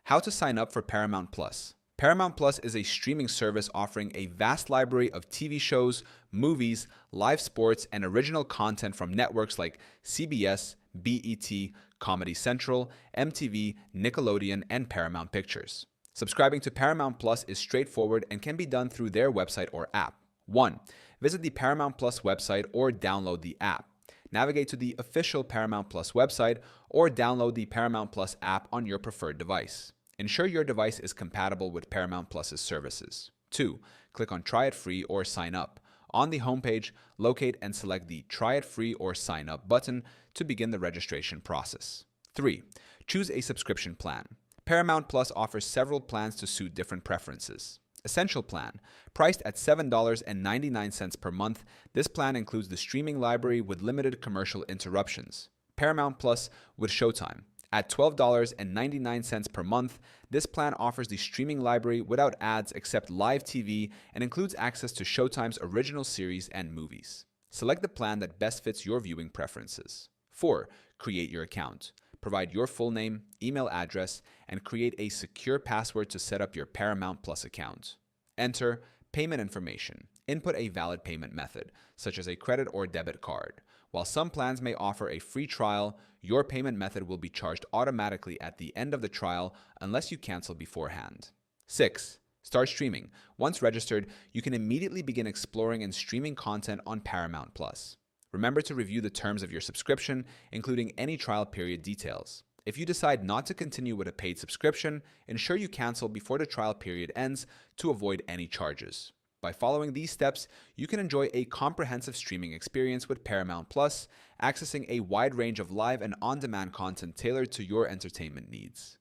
How to sign up for Paramount Plus. Paramount Plus is a streaming service offering a vast library of TV shows, movies, live sports, and original content from networks like CBS, BET, Comedy Central, MTV, Nickelodeon, and Paramount Pictures. Subscribing to Paramount Plus is straightforward and can be done through their website or app. 1. Visit the Paramount Plus website or download the app. Navigate to the official Paramount Plus website or download the Paramount Plus app on your preferred device. Ensure your device is compatible with Paramount Plus's services. 2. Click on Try It Free or Sign Up. On the homepage, locate and select the Try It Free or Sign Up button to begin the registration process. 3. Choose a subscription plan. Paramount Plus offers several plans to suit different preferences. Essential Plan. Priced at $7.99 per month, this plan includes the streaming library with limited commercial interruptions. Paramount Plus with Showtime. At $12.99 per month, this plan offers the streaming library without ads except live TV and includes access to Showtime's original series and movies. Select the plan that best fits your viewing preferences. 4. Create your account. Provide your full name, email address, and create a secure password to set up your Paramount Plus account. Enter payment information. Input a valid payment method, such as a credit or debit card. While some plans may offer a free trial, your payment method will be charged automatically at the end of the trial unless you cancel beforehand. 6. Start streaming. Once registered, you can immediately begin exploring and streaming content on Paramount Plus. Remember to review the terms of your subscription, including any trial period details. If you decide not to continue with a paid subscription, ensure you cancel before the trial period ends to avoid any charges. By following these steps, you can enjoy a comprehensive streaming experience with Paramount Plus, accessing a wide range of live and on-demand content tailored to your entertainment needs.